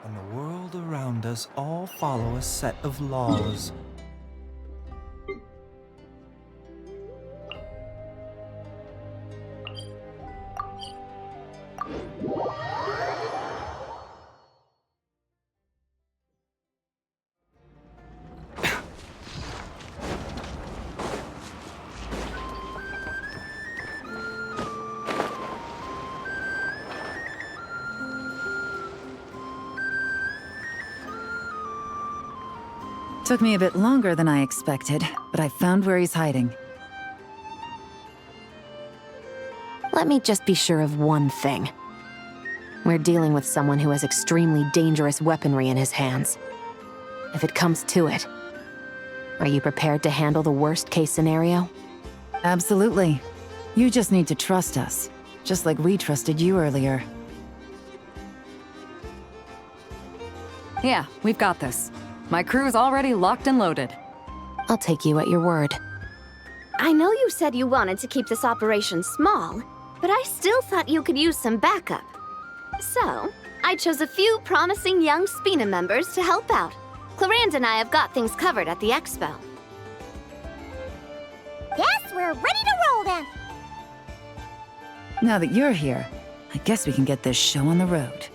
and the world around us all follow a set of laws. Took me a bit longer than I expected, but I found where he's hiding. Let me just be sure of one thing. We're dealing with someone who has extremely dangerous weaponry in his hands. If it comes to it, are you prepared to handle the worst-case scenario? Absolutely. You just need to trust us, just like we trusted you earlier. Yeah, we've got this. My crew's already locked and loaded. I'll take you at your word. I know you said you wanted to keep this operation small, but I still thought you could use some backup. So, I chose a few promising young Spina members to help out. Clarand and I have got things covered at the expo. Yes, we're ready to roll then. Now that you're here, I guess we can get this show on the road.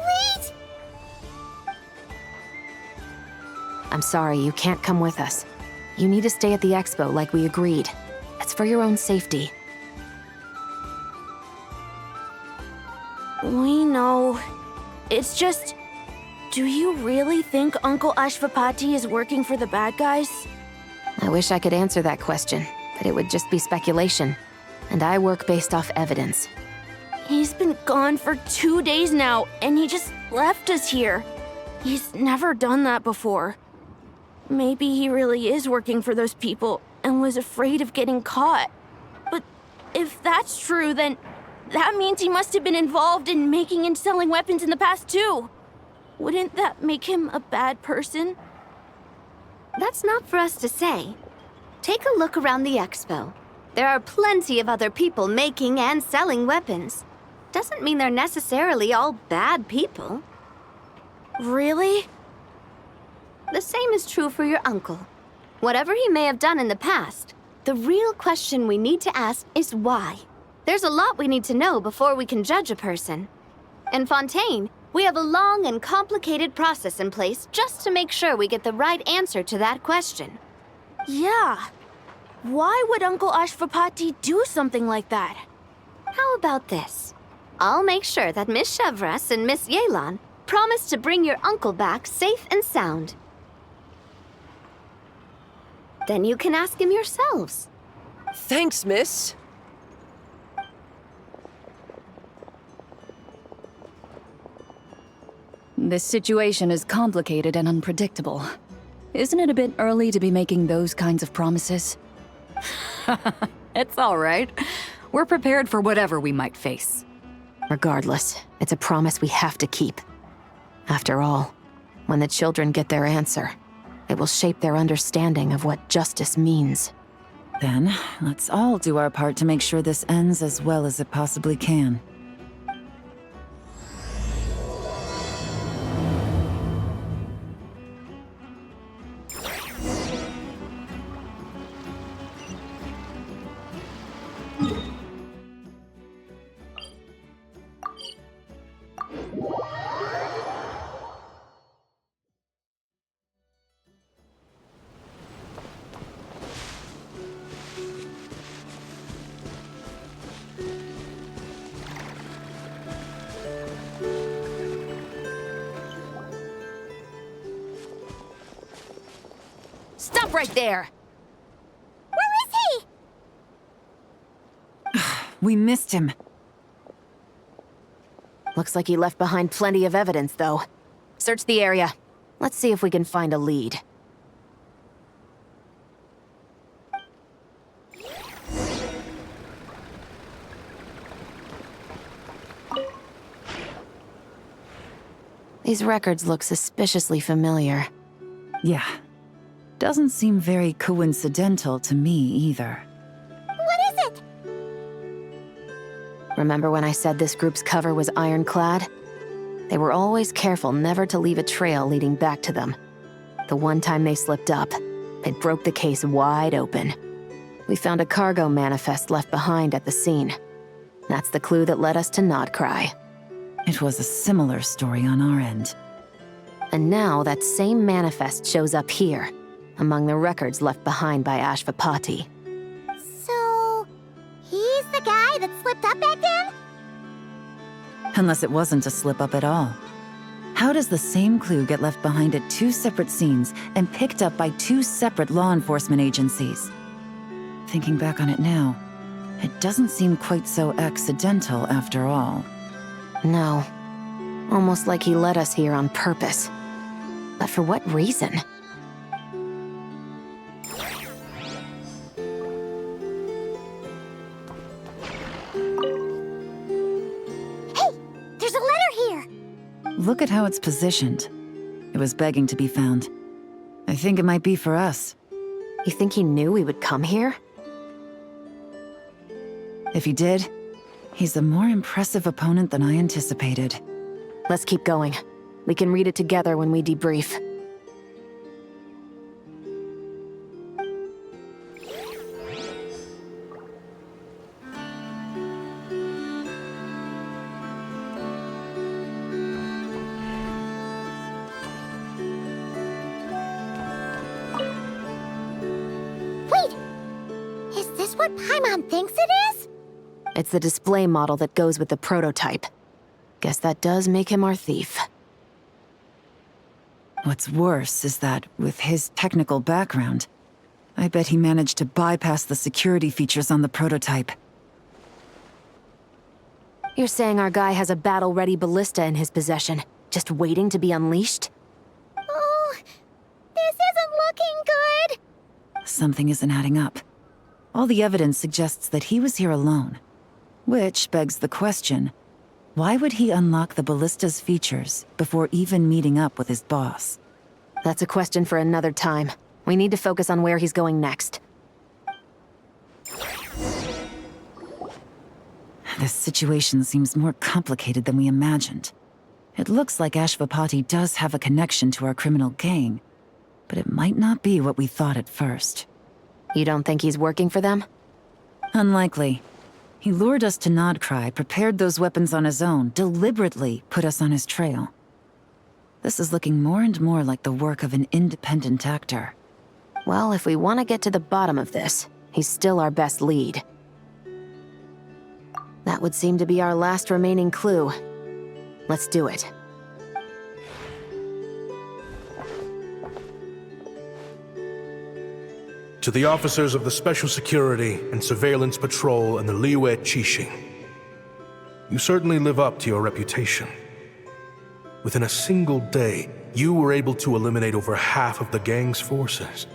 Wait! I'm sorry, you can't come with us. You need to stay at the expo like we agreed. It's for your own safety. We know. It's just... Do you really think Uncle Ashvapati is working for the bad guys? I wish I could answer that question, but it would just be speculation. And I work based off evidence. He's been gone for 2 days now, and he just left us here. He's never done that before. Maybe he really is working for those people and was afraid of getting caught. But if that's true, then that means he must have been involved in making and selling weapons in the past too. Wouldn't that make him a bad person? That's not for us to say. Take a look around the expo. There are plenty of other people making and selling weapons. Doesn't mean they're necessarily all bad people. Really? The same is true for your uncle. Whatever he may have done in the past, the real question we need to ask is why. There's a lot we need to know before we can judge a person. In Fontaine, we have a long and complicated process in place just to make sure we get the right answer to that question. Yeah. Why would Uncle Ashvapati do something like that? How about this? I'll make sure that Miss Chevras and Miss Yelan promise to bring your uncle back safe and sound. Then you can ask him yourselves. Thanks, miss. This situation is complicated and unpredictable. Isn't it a bit early to be making those kinds of promises? It's all right. We're prepared for whatever we might face. Regardless, it's a promise we have to keep. After all, when the children get their answer, it will shape their understanding of what justice means. Then, let's all do our part to make sure this ends as well as it possibly can. Stop right there! Where is he? We missed him. Looks like he left behind plenty of evidence, though. Search the area. Let's see if we can find a lead. These records look suspiciously familiar. Yeah. Doesn't seem very coincidental to me either. What is it? Remember when I said this group's cover was ironclad? They were always careful never to leave a trail leading back to them. The one time they slipped up, they broke the case wide open. We found a cargo manifest left behind at the scene. That's the clue that led us to Nodcry. It was a similar story on our end. And now that same manifest shows up here, among the records left behind by Ashvapati. So, he's the guy that slipped up back then? Unless it wasn't a slip-up at all. How does the same clue get left behind at two separate scenes and picked up by two separate law enforcement agencies? Thinking back on it now, it doesn't seem quite so accidental after all. No. Almost like he led us here on purpose. But for what reason? There's a letter here! Look at how it's positioned. It was begging to be found. I think it might be for us. You think he knew we would come here? If he did, he's a more impressive opponent than I anticipated. Let's keep going. We can read it together when we debrief. Wait! Is this what Paimon thinks it is? It's the display model that goes with the prototype. Guess that does make him our thief. What's worse is that, with his technical background, I bet he managed to bypass the security features on the prototype. You're saying our guy has a battle-ready ballista in his possession, just waiting to be unleashed? Oh, this isn't looking good! Something isn't adding up. All the evidence suggests that he was here alone. Which begs the question, why would he unlock the ballista's features before even meeting up with his boss? That's a question for another time. We need to focus on where he's going next. This situation seems more complicated than we imagined. It looks like Ashvapati does have a connection to our criminal gang, but it might not be what we thought at first. You don't think he's working for them? Unlikely. He lured us to Nodcry, prepared those weapons on his own, deliberately put us on his trail. This is looking more and more like the work of an independent actor. Well, if we want to get to the bottom of this, he's still our best lead. That would seem to be our last remaining clue. Let's do it. To the officers of the Special Security and Surveillance Patrol and the Liyue Qixing, you certainly live up to your reputation. Within a single day, you were able to eliminate over half of the gang's forces.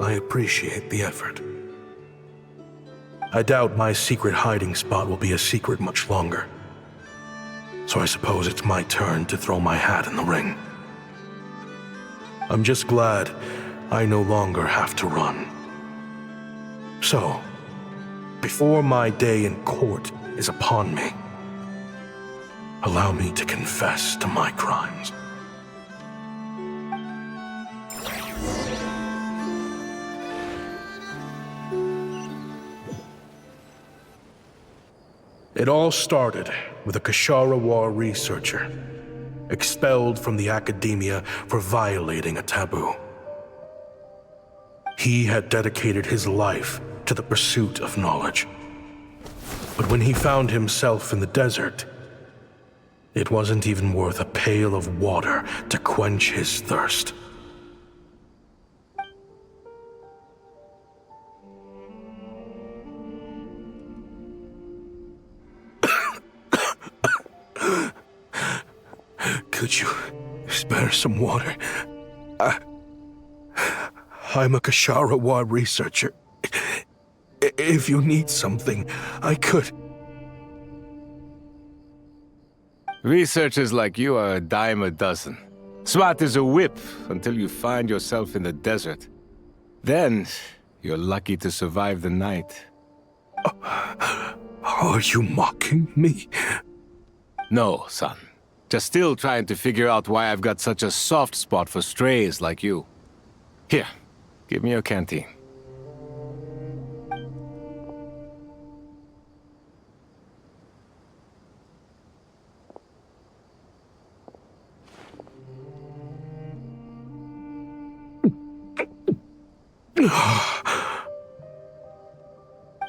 I appreciate the effort. I doubt my secret hiding spot will be a secret much longer. So I suppose it's my turn to throw my hat in the ring. I'm just glad I no longer have to run. So, before my day in court is upon me, allow me to confess to my crimes. It all started with a Kashara War researcher, expelled from the academia for violating a taboo. He had dedicated his life to the pursuit of knowledge. But when he found himself in the desert, it wasn't even worth a pail of water to quench his thirst. Could you spare some water? I'm a Kashara War researcher. If you need something, I could. Researchers like you are a dime a dozen. Smart as a whip until you find yourself in the desert. Then, you're lucky to survive the night. Are you mocking me? No, son. Just still trying to figure out why I've got such a soft spot for strays like you. Here, give me your canteen.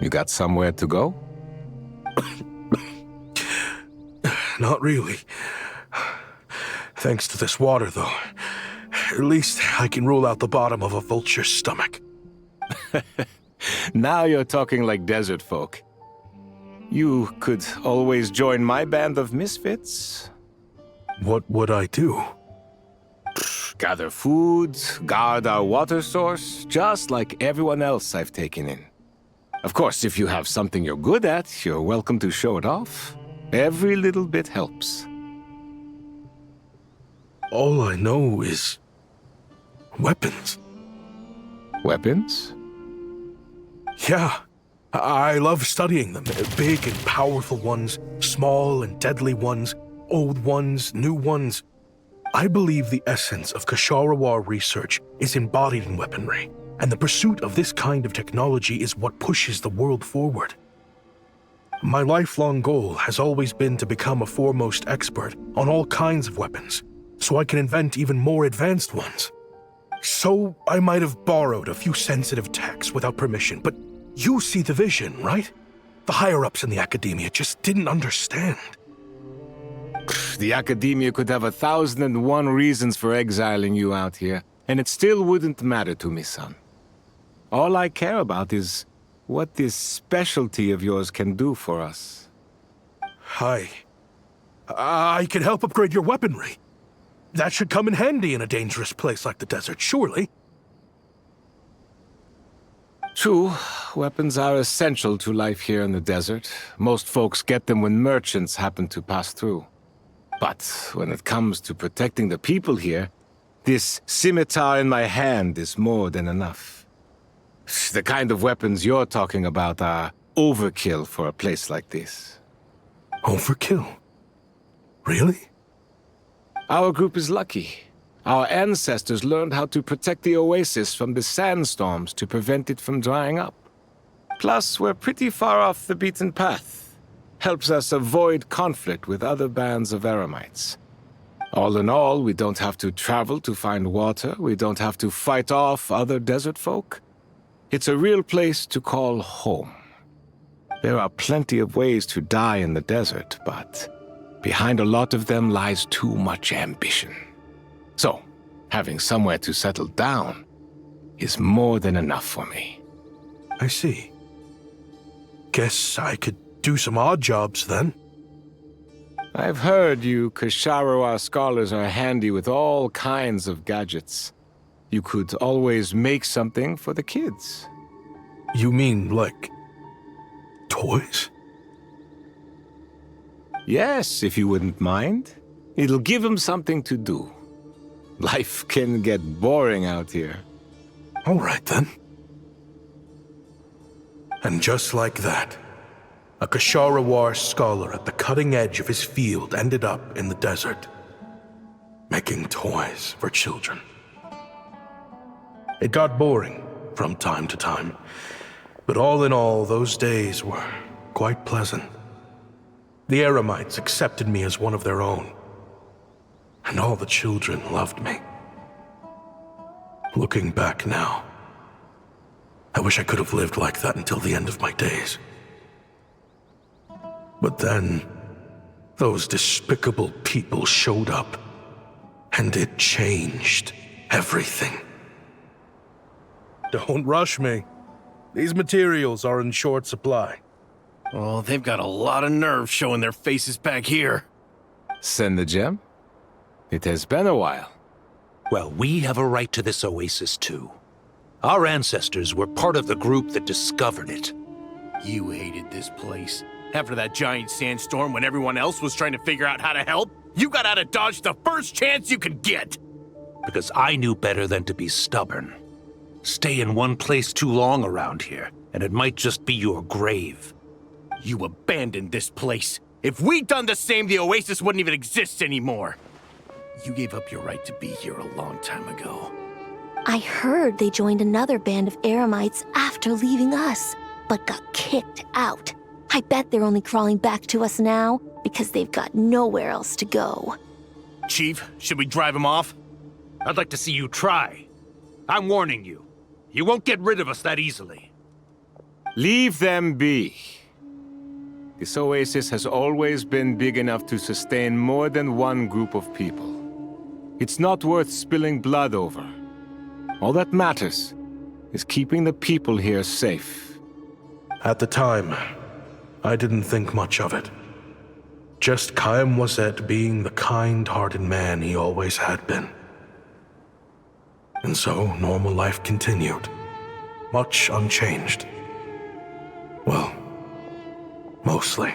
You got somewhere to go? Not really. Thanks to this water, though. At least I can rule out the bottom of a vulture's stomach. Now you're talking like desert folk. You could always join my band of misfits. What would I do? Gather food, guard our water source, just like everyone else I've taken in. Of course, if you have something you're good at, you're welcome to show it off. Every little bit helps. All I know is weapons. Weapons? Yeah, I love studying them. Big and powerful ones, small and deadly ones, old ones, new ones. I believe the essence of Kshatriya research is embodied in weaponry, and the pursuit of this kind of technology is what pushes the world forward. My lifelong goal has always been to become a foremost expert on all kinds of weapons, so I can invent even more advanced ones. So I might have borrowed a few sensitive techs without permission, but you see the vision, right? The higher-ups in the academia just didn't understand. The academia could have 1,001 reasons for exiling you out here, and it still wouldn't matter to me, son. All I care about is what this specialty of yours can do for us. I can help upgrade your weaponry. That should come in handy in a dangerous place like the desert, surely. True, weapons are essential to life here in the desert. Most folks get them when merchants happen to pass through. But when it comes to protecting the people here, this scimitar in my hand is more than enough. The kind of weapons you're talking about are overkill for a place like this. Overkill? Really? Our group is lucky. Our ancestors learned how to protect the oasis from the sandstorms to prevent it from drying up. Plus, we're pretty far off the beaten path. Helps us avoid conflict with other bands of Eremites. All in all, we don't have to travel to find water, we don't have to fight off other desert folk. It's a real place to call home. There are plenty of ways to die in the desert, but behind a lot of them lies too much ambition. So, having somewhere to settle down is more than enough for me. I see. Guess I could do some odd jobs then. I've heard you Kshatriya scholars are handy with all kinds of gadgets. You could always make something for the kids. You mean, like, toys? Yes, if you wouldn't mind. It'll give them something to do. Life can get boring out here. All right, then. And just like that, a Kshatriya scholar at the cutting edge of his field ended up in the desert, making toys for children. It got boring from time to time, but all in all, those days were quite pleasant. The Eremites accepted me as one of their own, and all the children loved me. Looking back now, I wish I could have lived like that until the end of my days. But then, those despicable people showed up, and it changed everything. Don't rush me. These materials are in short supply. Oh, they've got a lot of nerve showing their faces back here. Send the gem? It has been a while. Well, we have a right to this oasis too. Our ancestors were part of the group that discovered it. You hated this place. After that giant sandstorm when everyone else was trying to figure out how to help, you got out of Dodge the first chance you could get. Because I knew better than to be stubborn. Stay in one place too long around here, and it might just be your grave. You abandoned this place. If we'd done the same, the Oasis wouldn't even exist anymore. You gave up your right to be here a long time ago. I heard they joined another band of Eremites after leaving us, but got kicked out. I bet they're only crawling back to us now because they've got nowhere else to go. Chief, should we drive him off? I'd like to see you try. I'm warning you. You won't get rid of us that easily. Leave them be. This oasis has always been big enough to sustain more than one group of people. It's not worth spilling blood over. All that matters is keeping the people here safe. At the time, I didn't think much of it. Just Chaim Wazet being the kind-hearted man he always had been. And so, normal life continued, much unchanged. Well, mostly.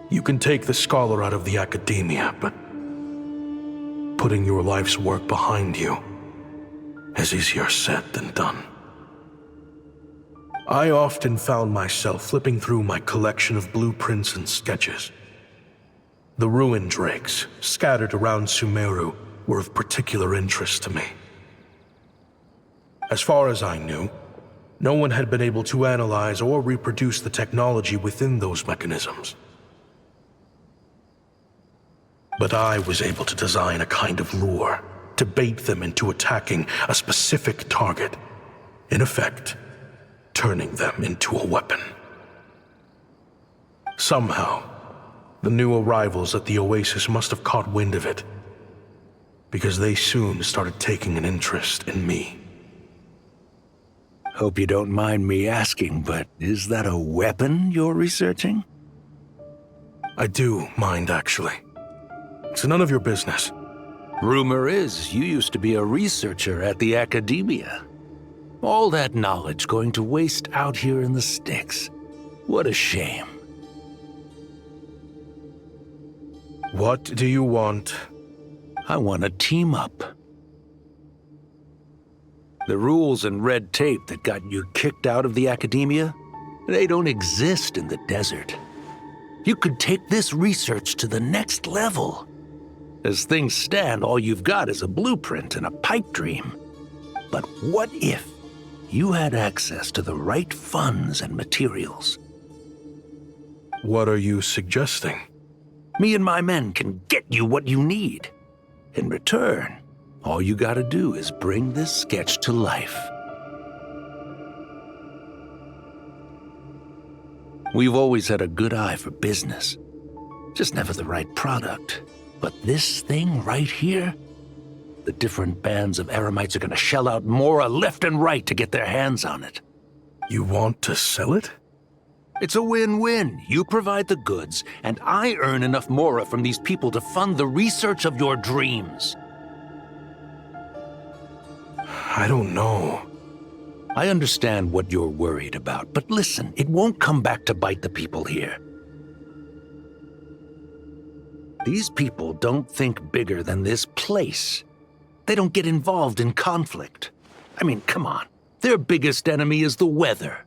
You can take the scholar out of the academia, but putting your life's work behind you is easier said than done. I often found myself flipping through my collection of blueprints and sketches. The ruin drakes scattered around Sumeru were of particular interest to me. As far as I knew, no one had been able to analyze or reproduce the technology within those mechanisms. But I was able to design a kind of lure to bait them into attacking a specific target, in effect, turning them into a weapon. Somehow, the new arrivals at the Oasis must have caught wind of it, because they soon started taking an interest in me. Hope you don't mind me asking, but is that a weapon you're researching? I do mind, actually. It's none of your business. Rumor is you used to be a researcher at the academia. All that knowledge going to waste out here in the sticks. What a shame. What do you want? I want to team up. The rules and red tape that got you kicked out of the academia, they don't exist in the desert. You could take this research to the next level. As things stand, all you've got is a blueprint and a pipe dream. But what if you had access to the right funds and materials? What are you suggesting? Me and my men can get you what you need. In return, all you gotta do is bring this sketch to life. We've always had a good eye for business. Just never the right product. But this thing right here, the different bands of Eremites are gonna shell out Mora left and right to get their hands on it. You want to sell it? It's a win-win. You provide the goods, and I earn enough Mora from these people to fund the research of your dreams. I don't know. I understand what you're worried about, but listen, it won't come back to bite the people here. These people don't think bigger than this place. They don't get involved in conflict. I mean, come on. Their biggest enemy is the weather.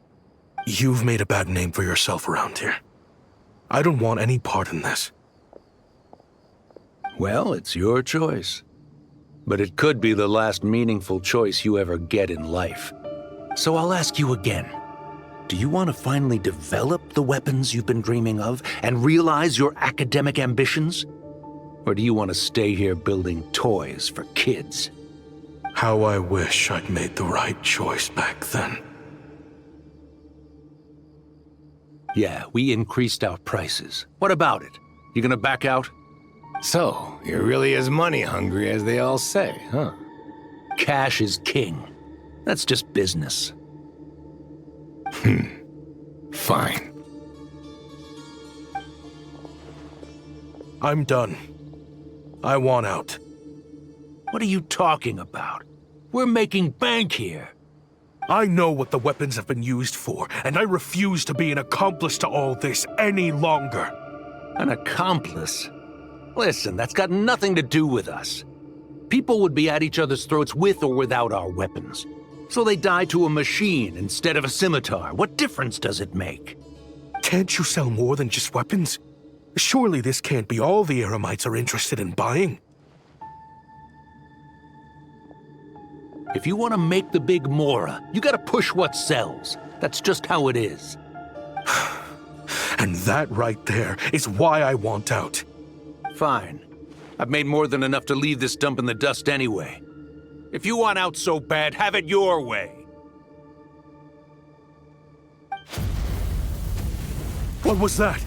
You've made a bad name for yourself around here. I don't want any part in this. Well, it's your choice. But it could be the last meaningful choice you ever get in life. So I'll ask you again. Do you want to finally develop the weapons you've been dreaming of and realize your academic ambitions? Or do you want to stay here building toys for kids? How I wish I'd made the right choice back then. Yeah, we increased our prices. What about it? You gonna back out? So, you're really as money hungry as they all say, huh? Cash is king. That's just business. Fine. I'm done. I want out. What are you talking about? We're making bank here. I know what the weapons have been used for, and I refuse to be an accomplice to all this any longer. An accomplice? Listen, that's got nothing to do with us. People would be at each other's throats with or without our weapons. So they die to a machine instead of a scimitar. What difference does it make? Can't you sell more than just weapons? Surely this can't be all the Eremites are interested in buying. If you want to make the big Mora, you gotta push what sells. That's just how it is. And that right there is why I want out. Fine. I've made more than enough to leave this dump in the dust anyway. If you want out so bad, have it your way. What was that?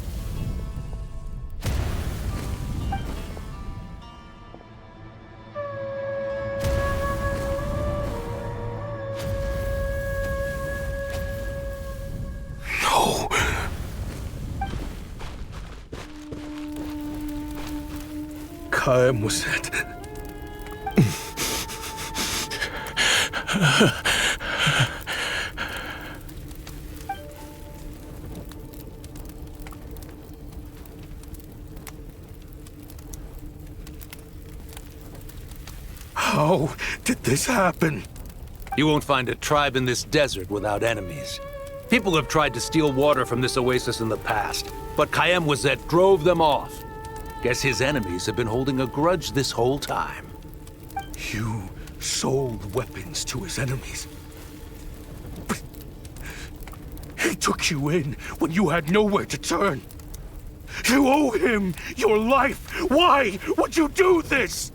No. Kaem was it. How did this happen? You won't find a tribe in this desert without enemies. People have tried to steal water from this oasis in the past, but Kaem drove them off. Guess his enemies have been holding a grudge this whole time. You sold weapons to his enemies. But he took you in when you had nowhere to turn. You owe him your life. Why would you do this?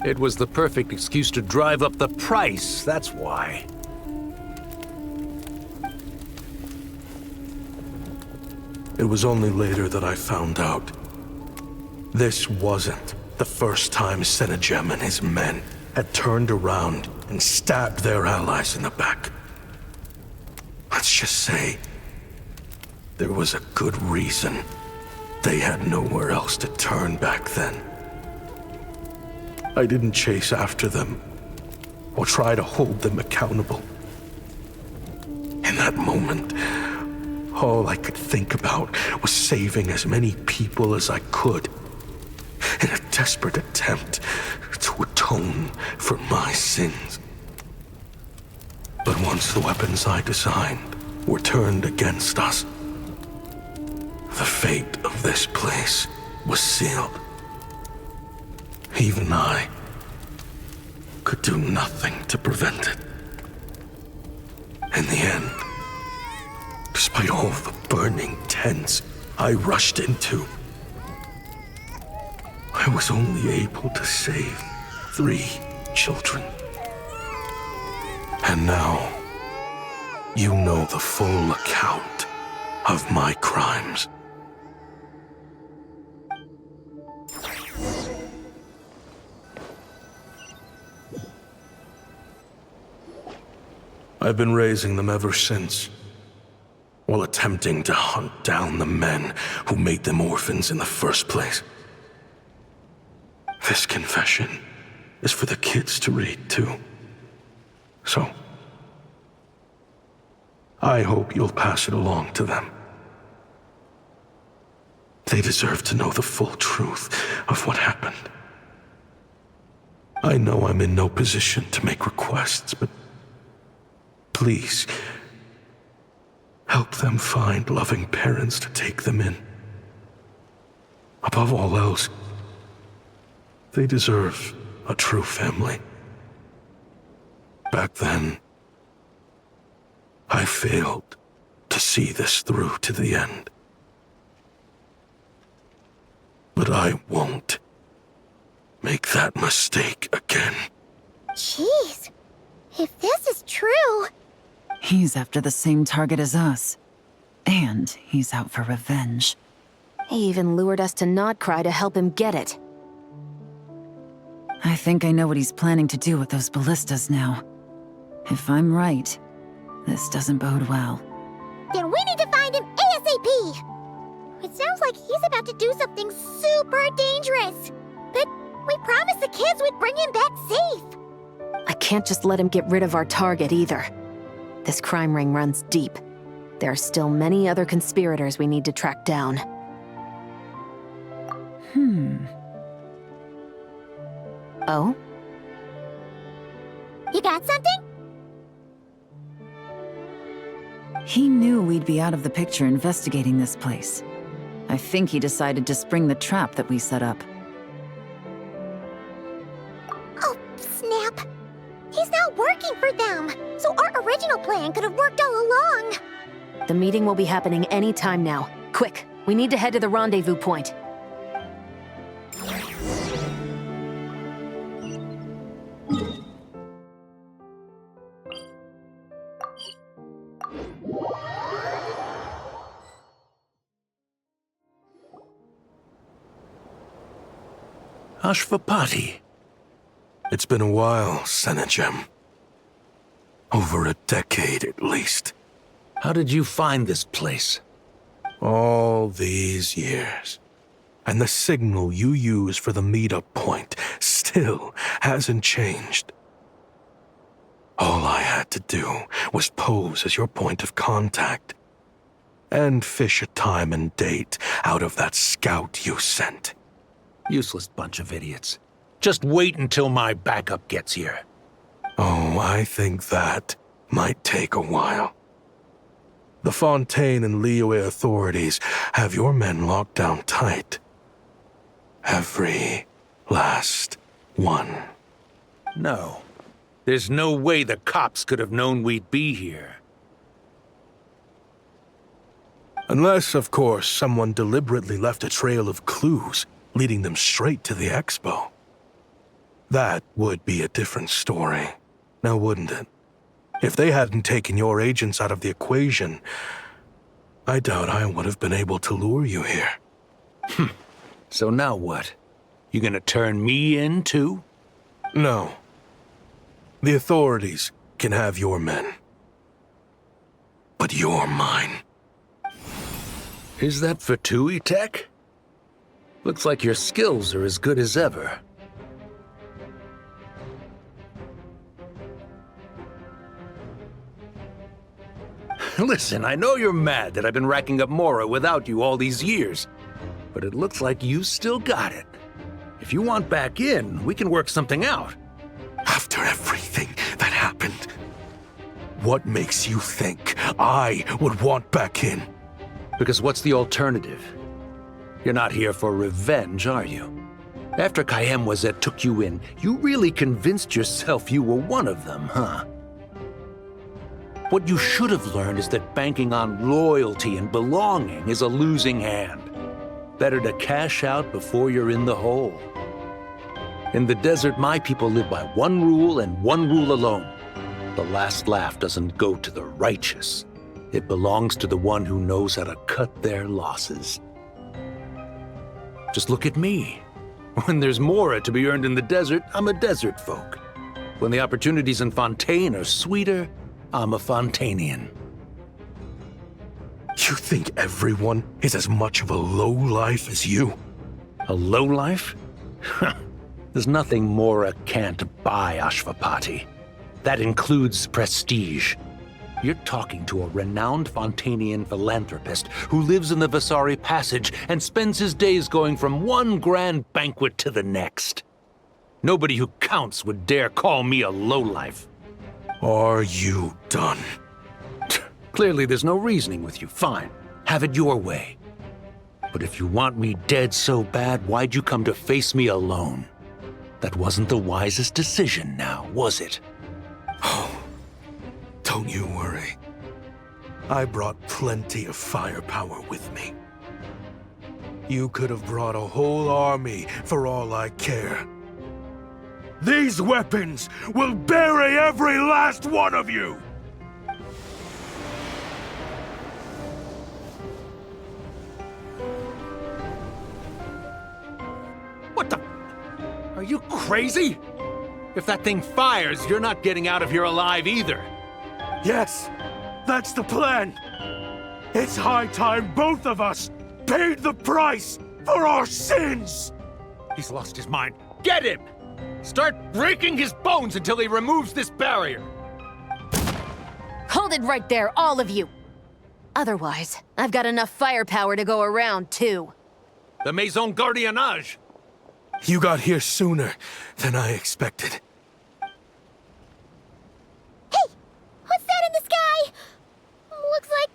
It was the perfect excuse to drive up the price, that's why. It was only later that I found out. This wasn't the first time Senegem and his men had turned around and stabbed their allies in the back. Let's just say, there was a good reason they had nowhere else to turn back then. I didn't chase after them or try to hold them accountable. In that moment, all I could think about was saving as many people as I could in a desperate attempt to atone for my sins. But once the weapons I designed were turned against us, the fate of this place was sealed. Even I could do nothing to prevent it. In the end, despite all the burning tents I rushed into, I was only able to save 3 children. And now, you know the full account of my crimes. I've been raising them ever since, while attempting to hunt down the men who made them orphans in the first place. This confession is for the kids to read, too. So, I hope you'll pass it along to them. They deserve to know the full truth of what happened. I know I'm in no position to make requests, but please, help them find loving parents to take them in. Above all else, they deserve a true family. Back then, I failed to see this through to the end. But I won't make that mistake again. Jeez. If this is true... He's after the same target as us. And he's out for revenge. He even lured us to Notcry to help him get it. I think I know what he's planning to do with those ballistas now. If I'm right, this doesn't bode well. Then we need to find him ASAP! It sounds like he's about to do something super dangerous. But we promised the kids we'd bring him back safe. I can't just let him get rid of our target either. This crime ring runs deep. There are still many other conspirators we need to track down. Oh? You got something? He knew we'd be out of the picture investigating this place. I think he decided to spring the trap that we set up. Oh, snap. He's not working for them, so our original plan could have worked all along. The meeting will be happening any time now. Quick, we need to head to the rendezvous point. Ashvapati. It's been a while, Senegem. Over a decade, at least. How did you find this place? All these years. And the signal you use for the meetup point still hasn't changed. All I had to do was pose as your point of contact. And fish a time and date out of that scout you sent. Useless bunch of idiots. Just wait until my backup gets here. Oh, I think that might take a while. The Fontaine and Liyue authorities have your men locked down tight. Every last one. No. There's no way the cops could have known we'd be here. Unless, of course, someone deliberately left a trail of clues, leading them straight to the expo. That would be a different story, now wouldn't it? If they hadn't taken your agents out of the equation, I doubt I would have been able to lure you here. So now what? You gonna turn me in, too? No. The authorities can have your men. But you're mine. Is that for Tui Tech? Looks like your skills are as good as ever. Listen, I know you're mad that I've been racking up Mora without you all these years, but it looks like you still got it. If you want back in, we can work something out. After everything that happened, what makes you think I would want back in? Because what's the alternative? You're not here for revenge, are you? After Kayemwazet took you in, you really convinced yourself you were one of them, huh? What you should have learned is that banking on loyalty and belonging is a losing hand. Better to cash out before you're in the hole. In the desert, my people live by one rule and one rule alone. The last laugh doesn't go to the righteous. It belongs to the one who knows how to cut their losses. Just look at me. When there's Mora to be earned in the desert, I'm a desert folk. When the opportunities in Fontaine are sweeter, I'm a Fontainian. You think everyone is as much of a lowlife as you? A lowlife? There's nothing Mora can't buy, Ashvapati. That includes prestige. You're talking to a renowned Fontainian philanthropist who lives in the Vasari Passage and spends his days going from one grand banquet to the next. Nobody who counts would dare call me a lowlife. Are you done? Clearly there's no reasoning with you. Fine. Have it your way. But if you want me dead so bad, why'd you come to face me alone? That wasn't the wisest decision now, was it? Oh, don't you worry. I brought plenty of firepower with me. You could have brought a whole army for all I care. These weapons will bury every last one of you! What the? Are you crazy? If that thing fires, you're not getting out of here alive either. Yes, that's the plan. It's high time both of us paid the price for our sins! He's lost his mind. Get him! Start breaking his bones until he removes this barrier! Hold it right there, all of you! Otherwise, I've got enough firepower to go around, too. The Maison Gardiennage! You got here sooner than I expected. Hey! What's that in the sky? Looks like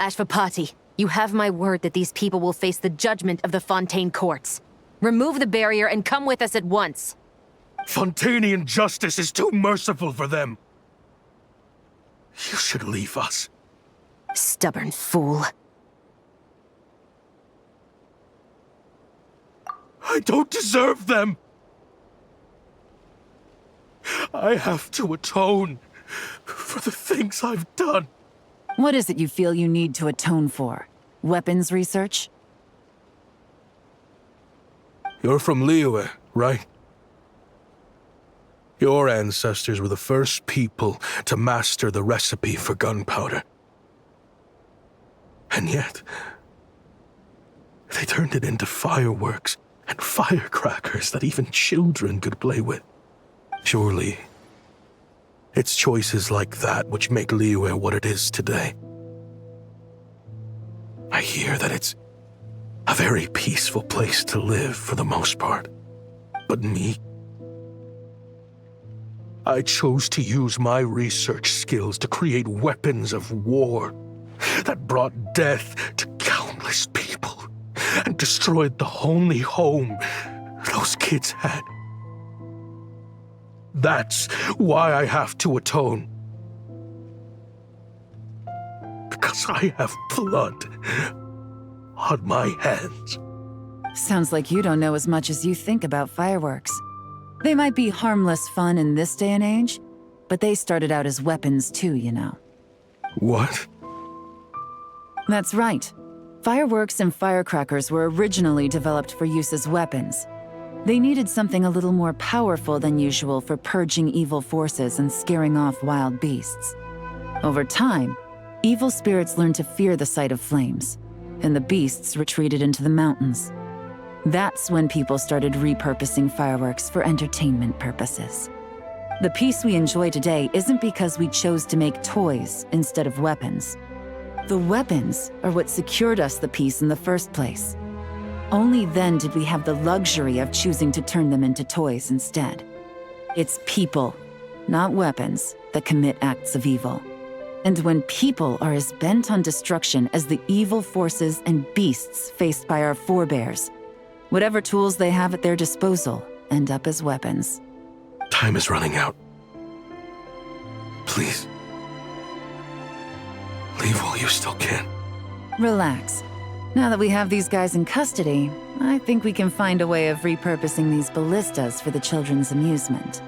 Ashvapati, you have my word that these people will face the judgment of the Fontaine courts. Remove the barrier and come with us at once. Fontanian justice is too merciful for them. You should leave us. Stubborn fool. I don't deserve them. I have to atone for the things I've done. What is it you feel you need to atone for? Weapons research? You're from Liyue, right? Your ancestors were the first people to master the recipe for gunpowder. And yet, they turned it into fireworks and firecrackers that even children could play with. Surely, it's choices like that which make Liyue what it is today. I hear that it's a very peaceful place to live for the most part. But me, I chose to use my research skills to create weapons of war that brought death to countless people and destroyed the only home those kids had. That's why I have to atone. Because I have blood on my hands. Sounds like you don't know as much as you think about fireworks. They might be harmless fun in this day and age, but they started out as weapons too, you know. What? That's right. Fireworks and firecrackers were originally developed for use as weapons. They needed something a little more powerful than usual for purging evil forces and scaring off wild beasts. Over time, evil spirits learned to fear the sight of flames, and the beasts retreated into the mountains. That's when people started repurposing fireworks for entertainment purposes. The peace we enjoy today isn't because we chose to make toys instead of weapons. The weapons are what secured us the peace in the first place. Only then did we have the luxury of choosing to turn them into toys instead. It's people, not weapons, that commit acts of evil. And when people are as bent on destruction as the evil forces and beasts faced by our forebears, whatever tools they have at their disposal end up as weapons. Time is running out. Please. Leave while you still can. Relax. Now that we have these guys in custody, I think we can find a way of repurposing these ballistas for the children's amusement.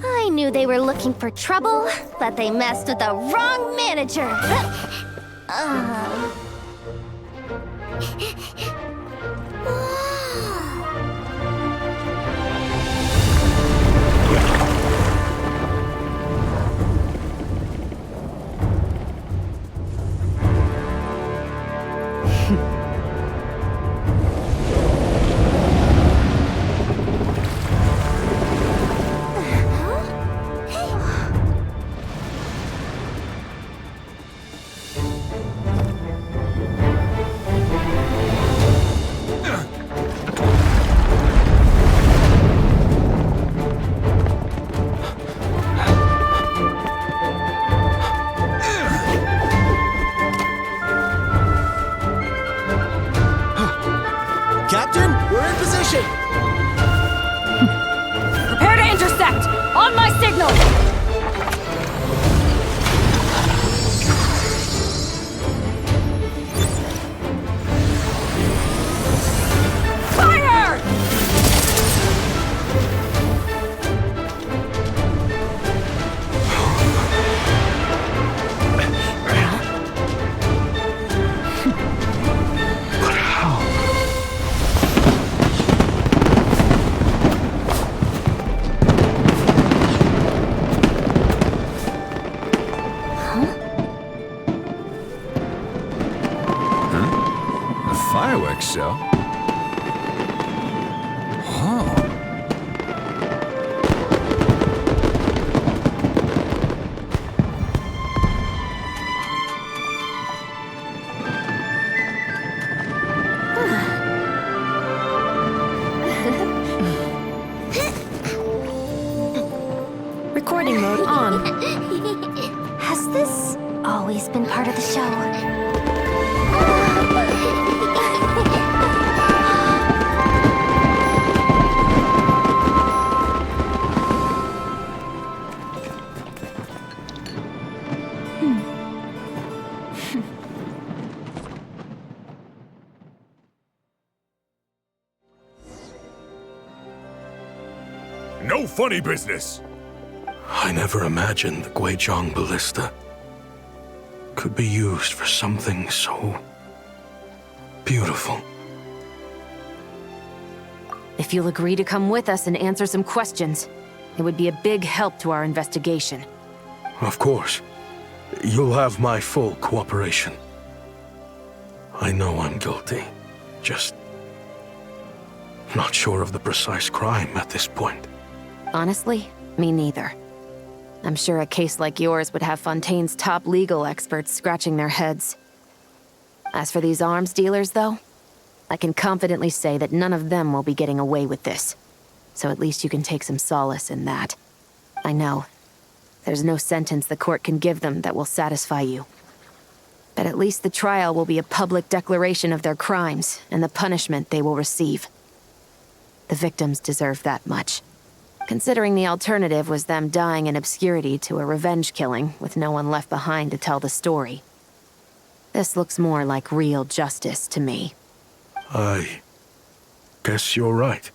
I knew they were looking for trouble, but they messed with the wrong manager. Captain, we're in position! Prepare to intersect! On my signal! Fire! But how? so. Recording mode on. Has this always been part of the show? No funny business. I never imagined the Guizhong ballista could be used for something so beautiful. If you'll agree to come with us and answer some questions, it would be a big help to our investigation. Of course. You'll have my full cooperation. I know I'm guilty. Just not sure of the precise crime at this point. Honestly, me neither. I'm sure a case like yours would have Fontaine's top legal experts scratching their heads. As for these arms dealers, though, I can confidently say that none of them will be getting away with this. So at least you can take some solace in that. I know. There's no sentence the court can give them that will satisfy you. But at least the trial will be a public declaration of their crimes and the punishment they will receive. The victims deserve that much. Considering the alternative was them dying in obscurity to a revenge killing with no one left behind to tell the story. This looks more like real justice to me. I guess you're right.